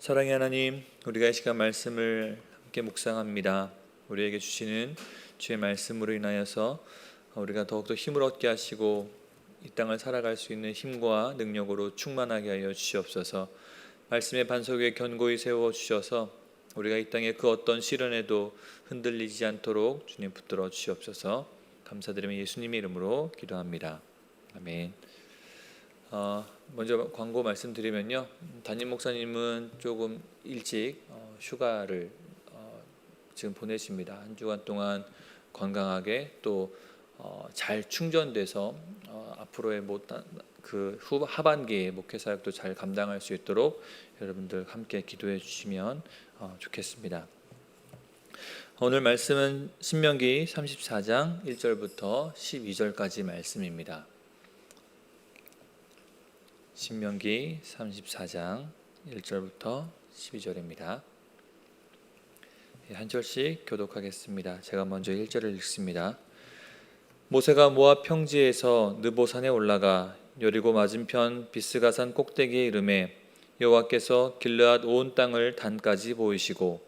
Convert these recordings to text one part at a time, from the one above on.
사랑의 하나님, 우리가 이 시간 말씀을 함께 묵상합니다. 우리에게 주시는 주의 말씀으로 인하여서 우리가 더욱더 힘을 얻게 하시고 이 땅을 살아갈 수 있는 힘과 능력으로 충만하게 하여 주시옵소서. 말씀의 반석 위에 견고히 세워 주셔서 우리가 이 땅의 그 어떤 시련에도 흔들리지 않도록 주님 붙들어 주시옵소서. 감사드리며 예수님의 이름으로 기도합니다. 아멘. 먼저 광고 말씀드리면요, 담임 목사님은 조금 일찍 휴가를 지금 보내십니다. 한 주간 동안 건강하게 또 잘 충전돼서 앞으로의 하반기에 목회 사역도 잘 감당할 수 있도록 여러분들 함께 기도해 주시면 좋겠습니다. 오늘 말씀은 신명기 34장 1절부터 12절까지 말씀입니다. 신명기 34장 1절부터 12절입니다. 한 절씩 교독하겠습니다. 제가 먼저 1절을 읽습니다. 모세가 모압 평지에서 느보산에 올라가 여리고 맞은편 비스가산 꼭대기에 이르매 여호와께서 길르앗 온 땅을 단까지 보이시고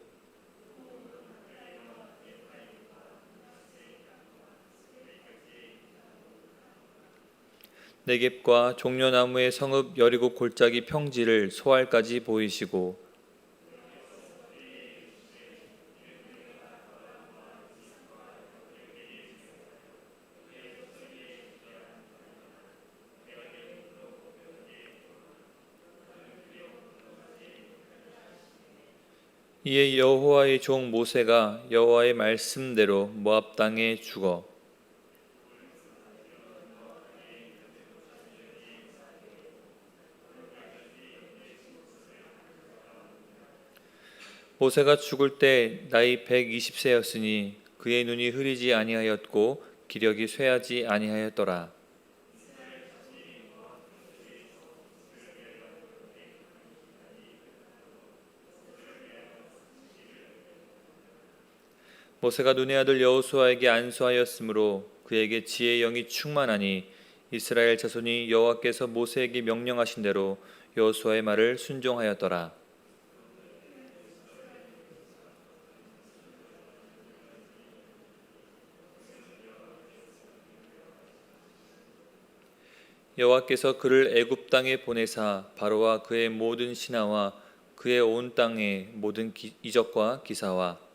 네겝과 종려나무의 성읍 여리고 골짜기 평지를 소알까지 보이시고 이에 여호와의 종 모세가 여호와의 말씀대로 모압 땅에 죽어 모세가 죽을 때 나이 120세였으니 그의 눈이 흐리지 아니하였고 기력이 쇠하지 아니하였더라. 모세가 눈의 아들 여호수아에게 안수하였으므로 그에게 지혜의 영이 충만하니 이스라엘 자손이 여호와께서 모세에게 명령하신 대로 여호수아의 말을 순종하였더라. 여호와께서 그를 애굽 땅에 보내사 바로와 그의 모든 신하와 그의 온 땅의 모든 이적과 기사와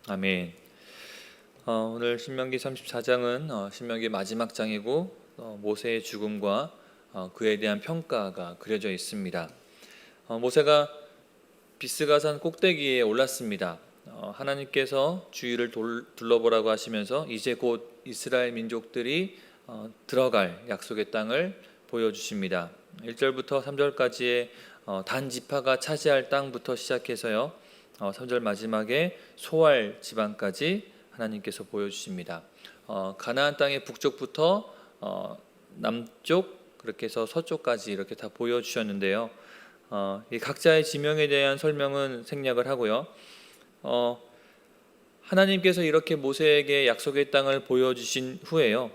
아멘. 오늘 신명기 34장은 신명기 마지막 장이고 모세의 죽음과 그에 대한 평가가 그려져 있습니다. 모세가 비스가산 꼭대기에 올랐습니다. 하나님께서 주위를 둘러보라고 하시면서 이제 곧 이스라엘 민족들이 들어갈 약속의 땅을 보여주십니다. 1절부터 3절까지의 단 지파가 차지할 땅부터 시작해서요 3절 마지막에 소알 지방까지 하나님께서 보여주십니다. 가나안 땅의 북쪽부터 남쪽 그렇게 해서 서쪽까지 이렇게 다 보여주셨는데요. 이 각자의 지명에 대한 설명은 생략을 하고요. 하나님께서 이렇게 모세에게 약속의 땅을 보여주신 후에요.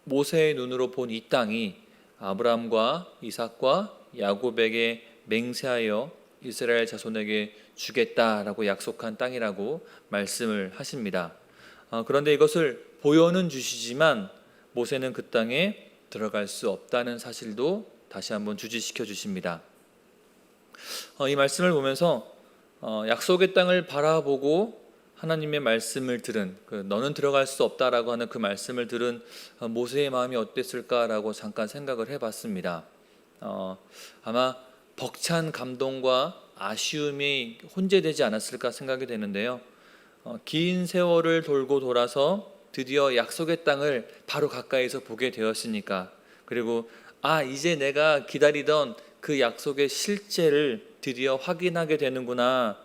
모세의 눈으로 본 이 땅이 아브라함과 이삭과 야곱에게 맹세하여 이스라엘 자손에게 주겠다라고 약속한 땅이라고 말씀을 하십니다. 그런데 이것을 보여는 주시지만 모세는 그 땅에 들어갈 수 없다는 사실도 다시 한번 주지시켜 주십니다. 이 말씀을 보면서 약속의 땅을 바라보고 하나님의 말씀을 들은 너는 들어갈 수 없다라고 하는 그 말씀을 들은 모세의 마음이 어땠을까라고 잠깐 생각을 해봤습니다. 아마 벅찬 감동과 아쉬움이 혼재되지 않았을까 생각이 되는데요. 긴 세월을 돌고 돌아서 드디어 약속의 땅을 바로 가까이서 보게 되었으니까, 그리고 이제 내가 기다리던 그 약속의 실제를 드디어 확인하게 되는구나,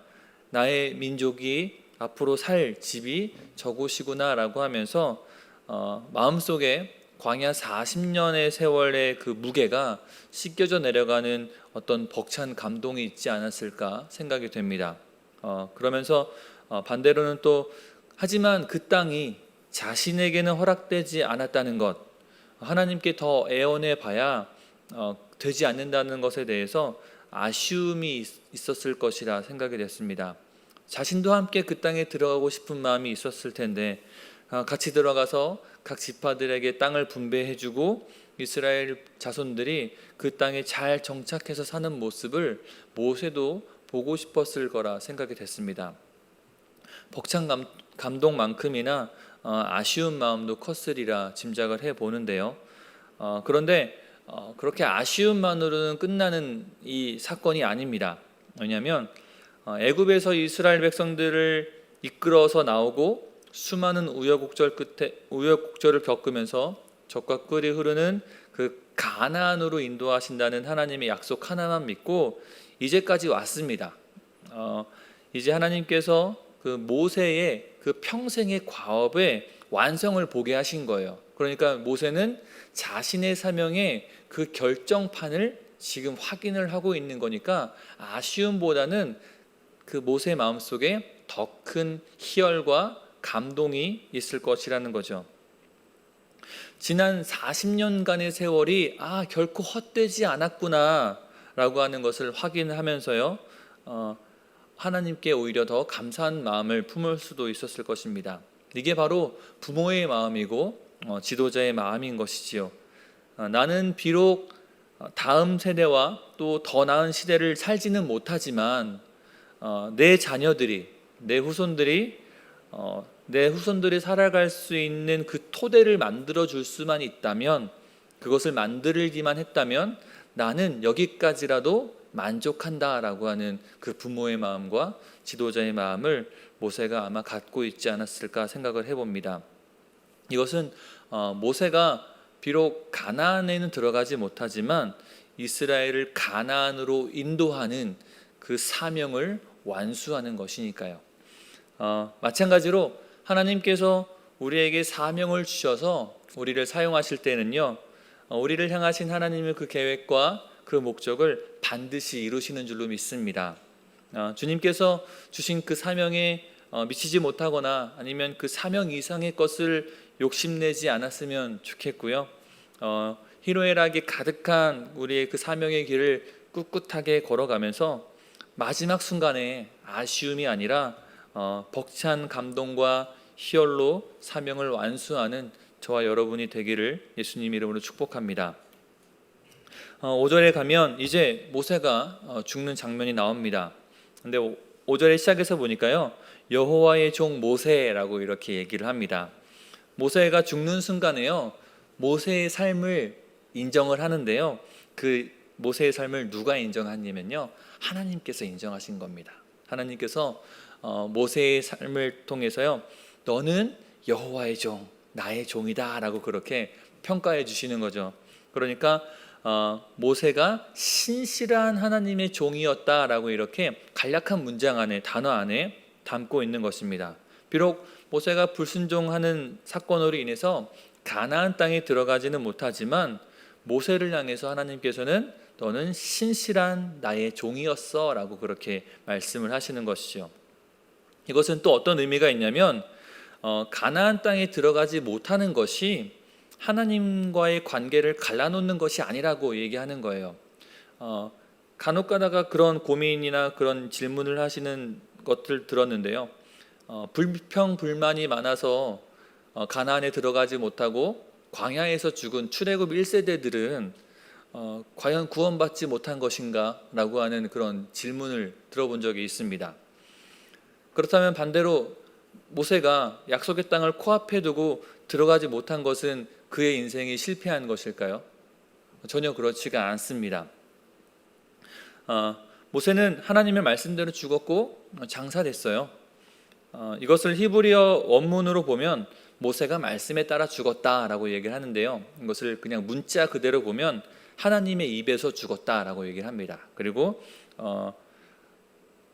나의 민족이 앞으로 살 집이 저곳이구나 라고 하면서 마음속에 광야 40년의 세월의 그 무게가 씻겨져 내려가는 어떤 벅찬 감동이 있지 않았을까 생각이 됩니다. 그러면서 반대로는 또 하지만 그 땅이 자신에게는 허락되지 않았다는 것, 하나님께 더 애원해 봐야 되지 않는다는 것에 대해서 아쉬움이 있었을 것이라 생각이 됐습니다. 자신도 함께 그 땅에 들어가고 싶은 마음이 있었을 텐데 같이 들어가서 각 지파들에게 땅을 분배해주고 이스라엘 자손들이 그 땅에 잘 정착해서 사는 모습을 모세도 보고 싶었을 거라 생각이 됐습니다. 벅찬 감동만큼이나 아쉬운 마음도 컸으리라 짐작을 해보는데요. 그런데 그렇게 아쉬움만으로는 끝나는 이 사건이 아닙니다. 왜냐하면 애굽에서 이스라엘 백성들을 이끌어서 나오고 수많은 우여곡절을 겪으면서 적과 꿀이 흐르는 그 가나안으로 인도하신다는 하나님의 약속 하나만 믿고 이제까지 왔습니다. 이제 하나님께서 그 모세의 그 평생의 과업의 완성을 보게 하신 거예요. 그러니까 모세는 자신의 사명의 그 결정판을 지금 확인을 하고 있는 거니까 아쉬움보다는 그 모세의 마음속에 더 큰 희열과 감동이 있을 것이라는 거죠. 지난 40년간의 세월이 결코 헛되지 않았구나 라고 하는 것을 확인하면서요, 하나님께 오히려 더 감사한 마음을 품을 수도 있었을 것입니다. 이게 바로 부모의 마음이고 지도자의 마음인 것이지요. 나는 비록 다음 세대와 또 더 나은 시대를 살지는 못하지만 내 자녀들이, 내 후손들이 살아갈 수 있는 그 토대를 만들어 줄 수만 있다면, 그것을 만들기만 했다면 나는 여기까지라도 만족한다라고 하는 그 부모의 마음과 지도자의 마음을 모세가 아마 갖고 있지 않았을까 생각을 해봅니다. 이것은 모세가 비록 가나안에는 들어가지 못하지만 이스라엘을 가나안으로 인도하는 그 사명을 완수하는 것이니까요. 마찬가지로 하나님께서 우리에게 사명을 주셔서 우리를 사용하실 때는요, 우리를 향하신 하나님의 그 계획과 그 목적을 반드시 이루시는 줄로 믿습니다. 주님께서 주신 그 사명에 미치지 못하거나 아니면 그 사명 이상의 것을 욕심내지 않았으면 좋겠고요. 희노애락이 가득한 우리의 그 사명의 길을 꿋꿋하게 걸어가면서 마지막 순간에 아쉬움이 아니라 벅찬 감동과 희열로 사명을 완수하는 저와 여러분이 되기를 예수님 이름으로 축복합니다. 5절에 가면 이제 모세가 죽는 장면이 나옵니다. 근데 5절의 시작에서 보니까요, 여호와의 종 모세라고 이렇게 얘기를 합니다. 모세가 죽는 순간에요, 모세의 삶을 인정을 하는데요, 그 모세의 삶을 누가 인정하냐면요, 하나님께서 인정하신 겁니다. 하나님께서 모세의 삶을 통해서요, 너는 여호와의 종, 나의 종이다 라고 그렇게 평가해 주시는 거죠. 그러니까 모세가 신실한 하나님의 종이었다라고 이렇게 간략한 문장 안에, 단어 안에 담고 있는 것입니다. 비록 모세가 불순종하는 사건으로 인해서 가나안 땅에 들어가지는 못하지만 모세를 향해서 하나님께서는 너는 신실한 나의 종이었어 라고 그렇게 말씀을 하시는 것이죠. 이것은 또 어떤 의미가 있냐면 가나안 땅에 들어가지 못하는 것이 하나님과의 관계를 갈라놓는 것이 아니라고 얘기하는 거예요. 간혹 가다가 그런 고민이나 그런 질문을 하시는 것들 들었는데요, 불평 불만이 많아서 가나안에 들어가지 못하고 광야에서 죽은 출애굽 1세대들은 과연 구원받지 못한 것인가? 라고 하는 그런 질문을 들어본 적이 있습니다. 그렇다면 반대로 모세가 약속의 땅을 코앞에 두고 들어가지 못한 것은 그의 인생이 실패한 것일까요? 전혀 그렇지가 않습니다. 모세는 하나님의 말씀대로 죽었고 장사됐어요. 이것을 히브리어 원문으로 보면 모세가 말씀에 따라 죽었다라고 얘기를 하는데요, 이것을 그냥 문자 그대로 보면 하나님의 입에서 죽었다라고 얘기를 합니다. 그리고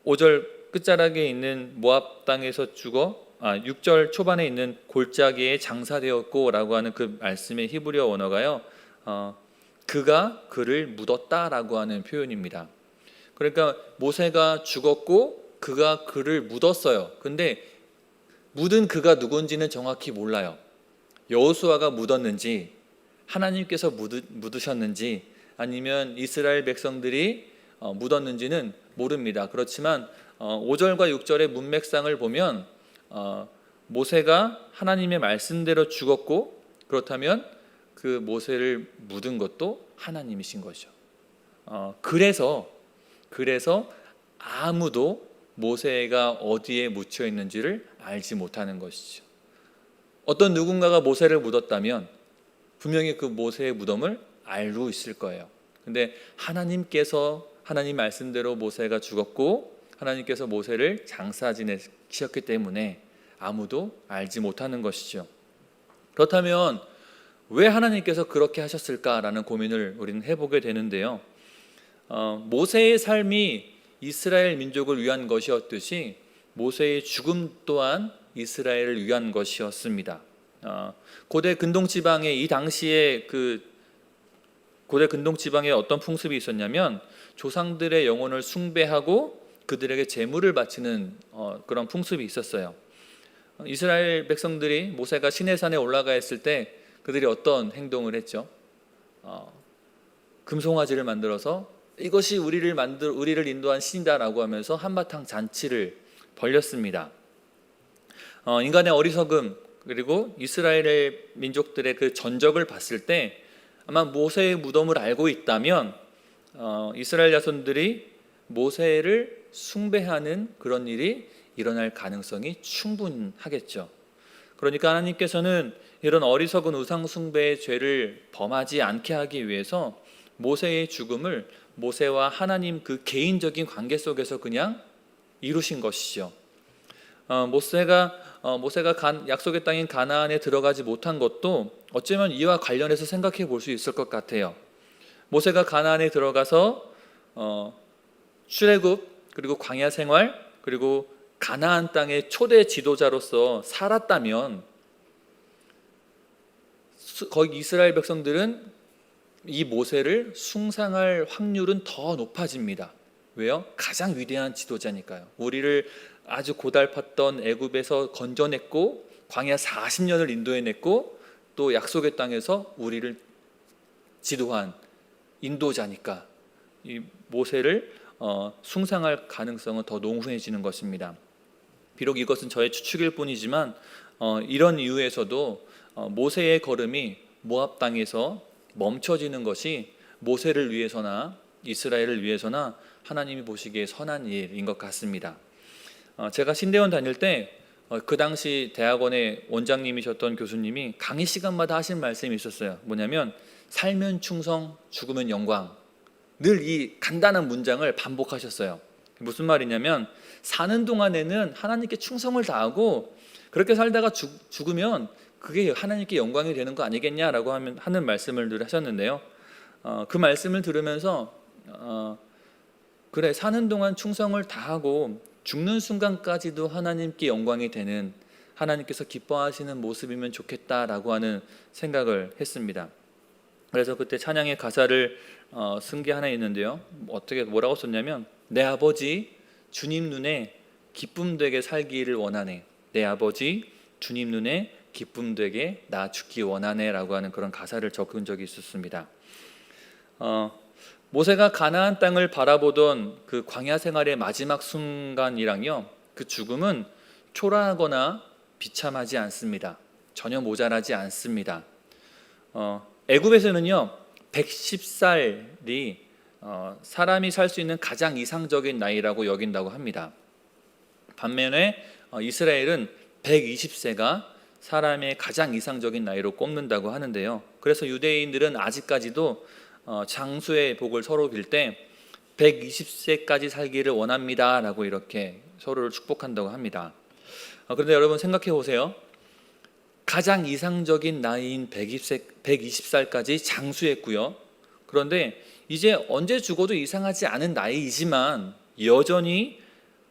5절 끝자락에 있는 모압 땅에서 죽어 6절 초반에 있는 골짜기에 장사되었고 라고 하는 그 말씀의 히브리어 원어가요, 그가 그를 묻었다라고 하는 표현입니다. 그러니까 모세가 죽었고 그가 그를 묻었어요. 근데 묻은 그가 누군지는 정확히 몰라요. 여호수아가 묻었는지, 하나님께서 묻으셨는지, 아니면 이스라엘 백성들이 묻었는지는 모릅니다. 그렇지만 5절과 6절의 문맥상을 보면 모세가 하나님의 말씀대로 죽었고, 그렇다면 그 모세를 묻은 것도 하나님이신 거죠. 그래서 아무도 모세가 어디에 묻혀 있는지를 알지 못하는 것이죠. 어떤 누군가가 모세를 묻었다면 분명히 그 모세의 무덤을 알고 있을 거예요. 근데 하나님 말씀대로 모세가 죽었고, 하나님께서 모세를 장사 지내셨기 때문에 아무도 알지 못하는 것이죠. 그렇다면 왜 하나님께서 그렇게 하셨을까라는 고민을 우리는 해보게 되는데요. 모세의 삶이 이스라엘 민족을 위한 것이었듯이 모세의 죽음 또한 이스라엘을 위한 것이었습니다. 고대 근동 지방에, 이 당시에 고대 근동 지방에 어떤 풍습이 있었냐면 조상들의 영혼을 숭배하고 그들에게 제물을 바치는 그런 풍습이 있었어요. 이스라엘 백성들이 모세가 시내산에 올라가 있을 때 그들이 어떤 행동을 했죠? 금송아지를 만들어서 이것이 우리를 인도한 신이다라고 하면서 한바탕 잔치를 벌였습니다. 인간의 어리석음, 그리고 이스라엘 민족들의 그 전적을 봤을 때 아마 모세의 무덤을 알고 있다면 이스라엘 자손들이 모세를 숭배하는 그런 일이 일어날 가능성이 충분하겠죠. 그러니까 하나님께서는 이런 어리석은 우상 숭배의 죄를 범하지 않게 하기 위해서 모세의 죽음을 모세와 하나님 그 개인적인 관계 속에서 그냥 이루신 것이죠. 모세가 약속의 땅인 가나안에 들어가지 못한 것도 어쩌면 이와 관련해서 생각해 볼 수 있을 것 같아요. 모세가 가나안에 들어가서 출애굽, 그리고 광야 생활, 그리고 가나안 땅의 초대 지도자로서 살았다면 거기 이스라엘 백성들은 이 모세를 숭상할 확률은 더 높아집니다. 왜요? 가장 위대한 지도자니까요. 우리를 아주 고달팠던 애굽에서 건져냈고 광야 40년을 인도해냈고 또 약속의 땅에서 우리를 지도한 인도자니까 이 모세를 숭상할 가능성은 더 농후해지는 것입니다. 비록 이것은 저의 추측일 뿐이지만 이런 이유에서도 모세의 걸음이 모압 땅에서 멈춰지는 것이 모세를 위해서나 이스라엘을 위해서나 하나님이 보시기에 선한 일인 것 같습니다. 제가 신대원 다닐 때 그 당시 대학원의 원장님이셨던 교수님이 강의 시간마다 하신 말씀이 있었어요. 뭐냐면 살면 충성, 죽으면 영광. 늘 이 간단한 문장을 반복하셨어요. 무슨 말이냐면 사는 동안에는 하나님께 충성을 다하고 그렇게 살다가 죽으면 그게 하나님께 영광이 되는 거 아니겠냐라고 하는 말씀을 늘 하셨는데요. 그 말씀을 들으면서 그래, 사는 동안 충성을 다하고 죽는 순간까지도 하나님께 영광이 되는, 하나님께서 기뻐하시는 모습이면 좋겠다라고 하는 생각을 했습니다. 그래서 그때 찬양의 가사를 쓴 게 하나 있는데요. 뭐라고 썼냐면 내 아버지 주님 눈에 기쁨 되게 살기를 원하네. 내 아버지 주님 눈에 기쁨 되게 나 죽기 원하네 라고 하는 그런 가사를 적은 적이 있었습니다. 모세가 가나안 땅을 바라보던 그 광야 생활의 마지막 순간이랑요, 그 죽음은 초라하거나 비참하지 않습니다. 전혀 모자라지 않습니다. 애굽에서는요 110살이 사람이 살 수 있는 가장 이상적인 나이라고 여긴다고 합니다. 반면에 이스라엘은 120세가 사람의 가장 이상적인 나이로 꼽는다고 하는데요. 그래서 유대인들은 아직까지도 장수의 복을 서로 빌 때 120세까지 살기를 원합니다 라고 이렇게 서로를 축복한다고 합니다. 그런데 여러분 생각해 보세요. 가장 이상적인 나이인 120살까지 장수했고요. 그런데 이제 언제 죽어도 이상하지 않은 나이이지만 여전히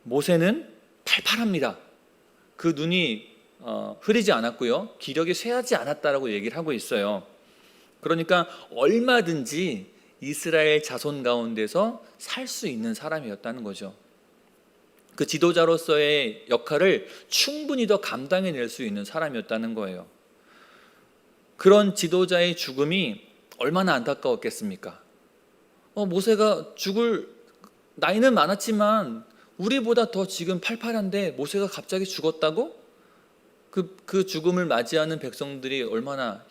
모세는 팔팔합니다. 그 눈이 흐리지 않았고요. 기력이 쇠하지 않았다라고 얘기를 하고 있어요. 그러니까 얼마든지 이스라엘 자손 가운데서 살 수 있는 사람이었다는 거죠. 그 지도자로서의 역할을 충분히 더 감당해낼 수 있는 사람이었다는 거예요. 그런 지도자의 죽음이 얼마나 안타까웠겠습니까? 모세가 죽을 나이는 많았지만 우리보다 더 지금 팔팔한데 모세가 갑자기 죽었다고? 그 죽음을 맞이하는 백성들이 얼마나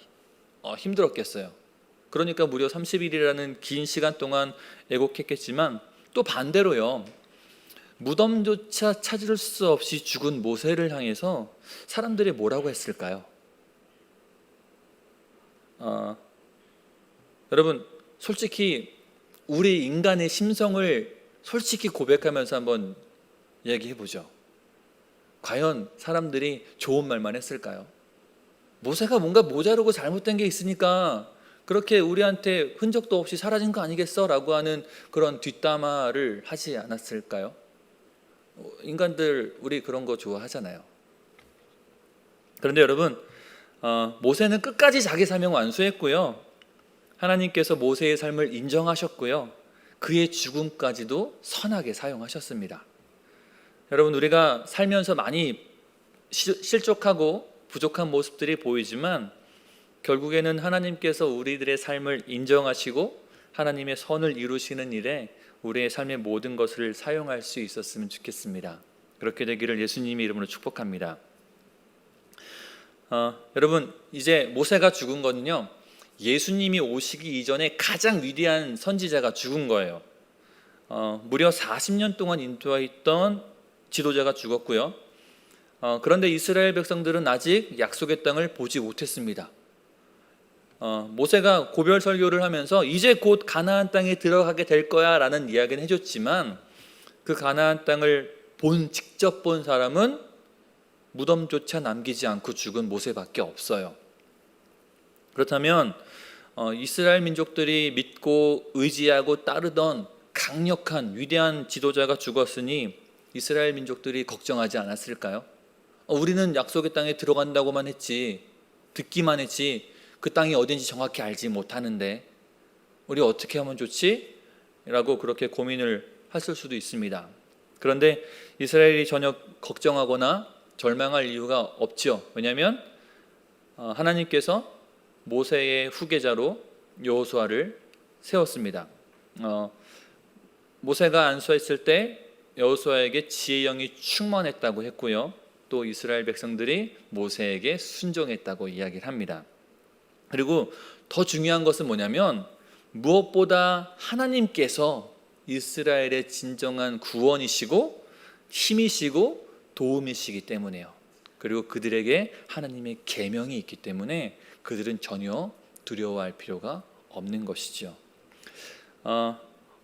힘들었겠어요. 그러니까 무려 30일이라는 긴 시간 동안 애곡했겠지만, 또 반대로요, 무덤조차 찾을 수 없이 죽은 모세를 향해서 사람들이 뭐라고 했을까요? 여러분, 솔직히 우리 인간의 심성을 솔직히 고백하면서 한번 얘기해 보죠. 과연 사람들이 좋은 말만 했을까요? 모세가 뭔가 모자르고 잘못된 게 있으니까 그렇게 우리한테 흔적도 없이 사라진 거 아니겠어? 라고 하는 그런 뒷담화를 하지 않았을까요? 인간들 우리 그런 거 좋아하잖아요. 그런데 여러분, 모세는 끝까지 자기 사명 완수했고요, 하나님께서 모세의 삶을 인정하셨고요, 그의 죽음까지도 선하게 사용하셨습니다. 여러분, 우리가 살면서 많이 실족하고 부족한 모습들이 보이지만 결국에는 하나님께서 우리들의 삶을 인정하시고 하나님의 선을 이루시는 일에 우리의 삶의 모든 것을 사용할 수 있었으면 좋겠습니다. 그렇게 되기를 예수님의 이름으로 축복합니다. 여러분, 이제 모세가 죽은 거는요, 예수님이 오시기 이전에 가장 위대한 선지자가 죽은 거예요. 무려 40년 동안 인도하였던 지도자가 죽었고요. 그런데 이스라엘 백성들은 아직 약속의 땅을 보지 못했습니다. 모세가 고별 설교를 하면서 이제 곧 가나안 땅에 들어가게 될 거야 라는 이야기는 해줬지만, 그 가나안 땅을 직접 본 사람은 무덤조차 남기지 않고 죽은 모세밖에 없어요. 그렇다면 이스라엘 민족들이 믿고 의지하고 따르던 강력한 위대한 지도자가 죽었으니 이스라엘 민족들이 걱정하지 않았을까요? 우리는 약속의 땅에 들어간다고만 했지, 듣기만 했지, 그 땅이 어딘지 정확히 알지 못하는데 우리 어떻게 하면 좋지? 라고 그렇게 고민을 했을 수도 있습니다. 그런데 이스라엘이 전혀 걱정하거나 절망할 이유가 없죠. 왜냐하면 하나님께서 모세의 후계자로 여호수아를 세웠습니다. 모세가 안수했을 때 여호수아에게 지혜의 영이 충만했다고 했고요, 또 이스라엘 백성들이 모세에게 순종했다고 이야기를 합니다. 그리고 더 중요한 것은 뭐냐면, 무엇보다 하나님께서 이스라엘의 진정한 구원이시고 힘이시고 도움이시기 때문에요. 그리고 그들에게 하나님의 계명이 있기 때문에 그들은 전혀 두려워할 필요가 없는 것이죠.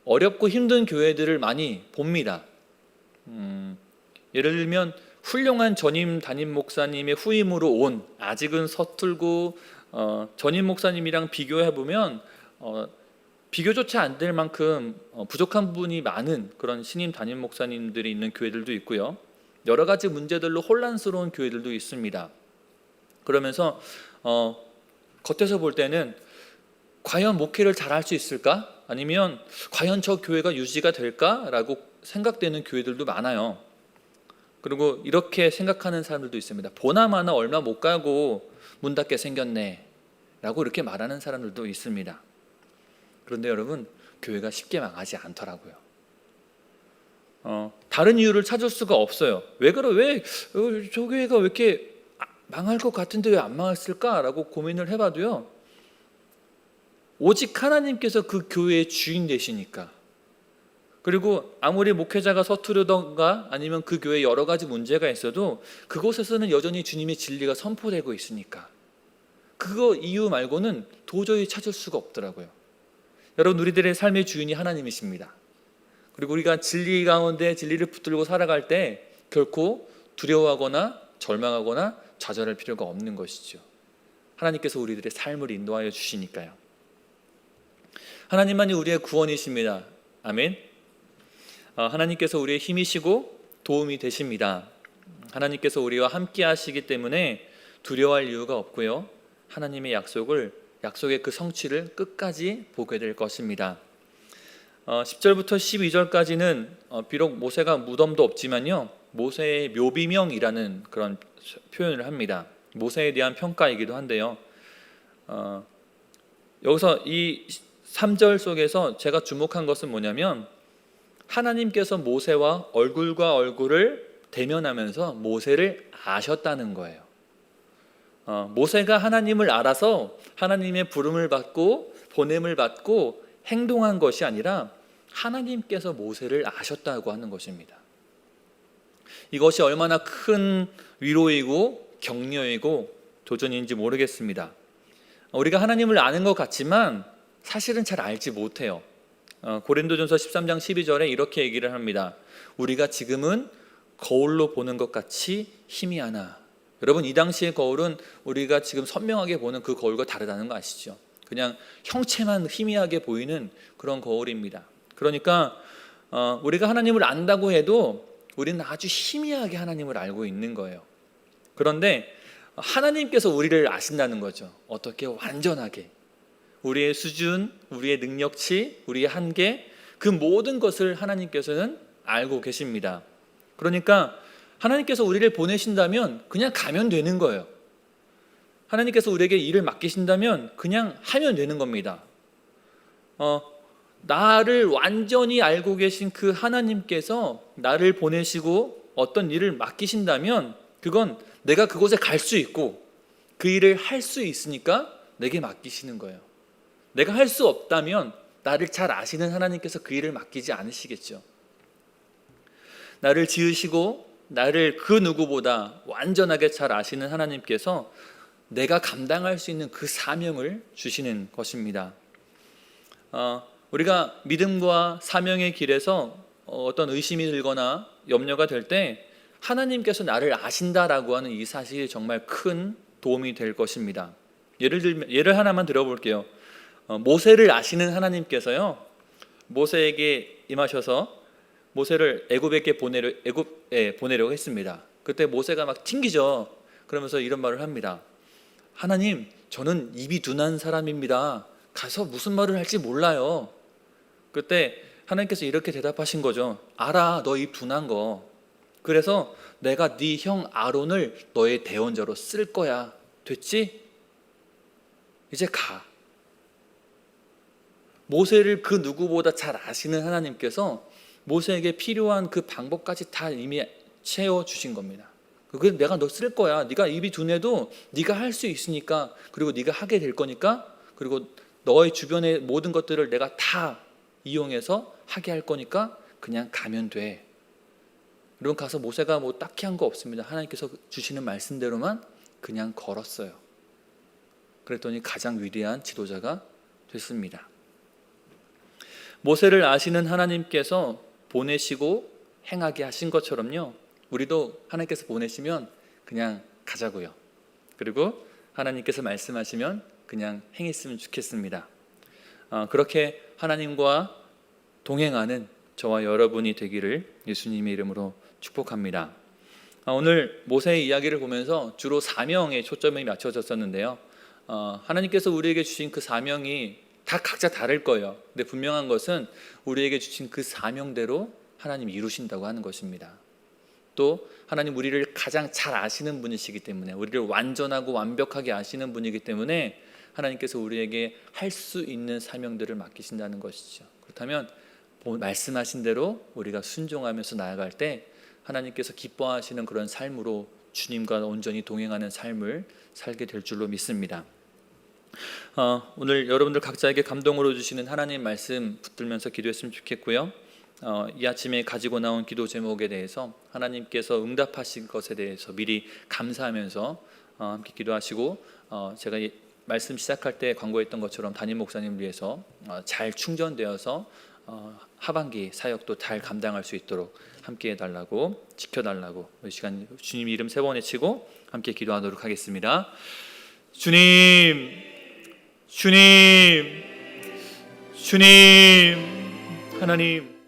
어렵고 힘든 교회들을 많이 봅니다. 예를 들면 훌륭한 전임 담임 목사님의 후임으로 온, 아직은 서툴고 전임 목사님이랑 비교해 보면 비교조차 안 될 만큼 부족한 부분이 많은 그런 신임 담임 목사님들이 있는 교회들도 있고요, 여러 가지 문제들로 혼란스러운 교회들도 있습니다. 그러면서 겉에서 볼 때는 과연 목회를 잘할 수 있을까? 아니면 과연 저 교회가 유지가 될까라고 생각되는 교회들도 많아요. 그리고 이렇게 생각하는 사람들도 있습니다. 보나마나 얼마 못 가고 문 닫게 생겼네 라고 이렇게 말하는 사람들도 있습니다. 그런데 여러분, 교회가 쉽게 망하지 않더라고요. 다른 이유를 찾을 수가 없어요. 왜 저 교회가 왜 이렇게 망할 것 같은데 왜 안 망했을까라고 고민을 해봐도요, 오직 하나님께서 그 교회의 주인 되시니까, 그리고 아무리 목회자가 서투르던가 아니면 그 교회에 여러 가지 문제가 있어도 그곳에서는 여전히 주님의 진리가 선포되고 있으니까, 그거 이유 말고는 도저히 찾을 수가 없더라고요. 여러분, 우리들의 삶의 주인이 하나님이십니다. 그리고 우리가 진리 가운데 진리를 붙들고 살아갈 때 결코 두려워하거나 절망하거나 좌절할 필요가 없는 것이죠. 하나님께서 우리들의 삶을 인도하여 주시니까요. 하나님만이 우리의 구원이십니다. 아멘. 하나님께서 우리의 힘이시고 도움이 되십니다. 하나님께서 우리와 함께 하시기 때문에 두려워할 이유가 없고요, 하나님의 약속의 그 성취를 끝까지 보게 될 것입니다. 10절부터 12절까지는 비록 모세가 무덤도 없지만요, 모세의 묘비명이라는 그런 표현을 합니다. 모세에 대한 평가이기도 한데요. 여기서 이 3절 속에서 제가 주목한 것은 뭐냐면, 하나님께서 모세와 얼굴과 얼굴을 대면하면서 모세를 아셨다는 거예요. 모세가 하나님을 알아서 하나님의 부름을 받고 보냄을 받고 행동한 것이 아니라 하나님께서 모세를 아셨다고 하는 것입니다. 이것이 얼마나 큰 위로이고 격려이고 도전인지 모르겠습니다. 우리가 하나님을 아는 것 같지만 사실은 잘 알지 못해요. 고린도전서 13장 12절에 이렇게 얘기를 합니다. 우리가 지금은 거울로 보는 것 같이 희미하나. 여러분, 이 당시의 거울은 우리가 지금 선명하게 보는 그 거울과 다르다는 거 아시죠? 그냥 형체만 희미하게 보이는 그런 거울입니다. 그러니까 우리가 하나님을 안다고 해도 우리는 아주 희미하게 하나님을 알고 있는 거예요. 그런데 하나님께서 우리를 아신다는 거죠. 어떻게? 완전하게. 우리의 수준, 우리의 능력치, 우리의 한계, 그 모든 것을 하나님께서는 알고 계십니다. 그러니까 하나님께서 우리를 보내신다면 그냥 가면 되는 거예요. 하나님께서 우리에게 일을 맡기신다면 그냥 하면 되는 겁니다. 나를 완전히 알고 계신 그 하나님께서 나를 보내시고 어떤 일을 맡기신다면 그건 내가 그곳에 갈 수 있고 그 일을 할 수 있으니까 내게 맡기시는 거예요. 내가 할 수 없다면 나를 잘 아시는 하나님께서 그 일을 맡기지 않으시겠죠. 나를 지으시고 나를 그 누구보다 완전하게 잘 아시는 하나님께서 내가 감당할 수 있는 그 사명을 주시는 것입니다. 우리가 믿음과 사명의 길에서 어떤 의심이 들거나 염려가 될 때 하나님께서 나를 아신다라고 하는 이 사실이 정말 큰 도움이 될 것입니다. 예를 하나만 들어볼게요. 모세를 아시는 하나님께서요, 모세에게 임하셔서 모세를 애굽에 보내려고 했습니다. 그때 모세가 막 튕기죠. 그러면서 이런 말을 합니다. 하나님, 저는 입이 둔한 사람입니다. 가서 무슨 말을 할지 몰라요. 그때 하나님께서 이렇게 대답하신 거죠. 알아, 너 입 둔한 거. 그래서 내가 네 형 아론을 너의 대언자로 쓸 거야. 됐지? 이제 가. 모세를 그 누구보다 잘 아시는 하나님께서 모세에게 필요한 그 방법까지 다 이미 채워주신 겁니다. 그래서 내가 너 쓸 거야. 네가 입이 둔해도 네가 할 수 있으니까, 그리고 네가 하게 될 거니까, 그리고 너의 주변의 모든 것들을 내가 다 이용해서 하게 할 거니까 그냥 가면 돼. 여러분, 가서 모세가 뭐 딱히 한 거 없습니다. 하나님께서 주시는 말씀대로만 그냥 걸었어요. 그랬더니 가장 위대한 지도자가 됐습니다. 모세를 아시는 하나님께서 보내시고 행하게 하신 것처럼요, 우리도 하나님께서 보내시면 그냥 가자고요. 그리고 하나님께서 말씀하시면 그냥 행했으면 좋겠습니다. 그렇게 하나님과 동행하는 저와 여러분이 되기를 예수님의 이름으로 축복합니다. 오늘 모세의 이야기를 보면서 주로 사명에 초점이 맞춰졌었는데요. 하나님께서 우리에게 주신 그 사명이 다 각자 다를 거예요. 근데 분명한 것은 우리에게 주신 그 사명대로 하나님이 이루신다고 하는 것입니다. 또 하나님 우리를 가장 잘 아시는 분이시기 때문에, 우리를 완전하고 완벽하게 아시는 분이기 때문에 하나님께서 우리에게 할 수 있는 사명들을 맡기신다는 것이죠. 그렇다면 말씀하신 대로 우리가 순종하면서 나아갈 때 하나님께서 기뻐하시는 그런 삶으로 주님과 온전히 동행하는 삶을 살게 될 줄로 믿습니다. 오늘 여러분들 각자에게 감동으로 주시는 하나님 말씀 붙들면서 기도했으면 좋겠고요. 이 아침에 가지고 나온 기도 제목에 대해서 하나님께서 응답하신 것에 대해서 미리 감사하면서 함께 기도하시고, 제가 말씀 시작할 때 광고했던 것처럼 담임 목사님을 위해서 잘 충전되어서 하반기 사역도 잘 감당할 수 있도록 함께 해달라고, 지켜달라고 이 시간 주님 이름 3번 외치고 함께 기도하도록 하겠습니다. 주님, 주님, 주님, 하나님,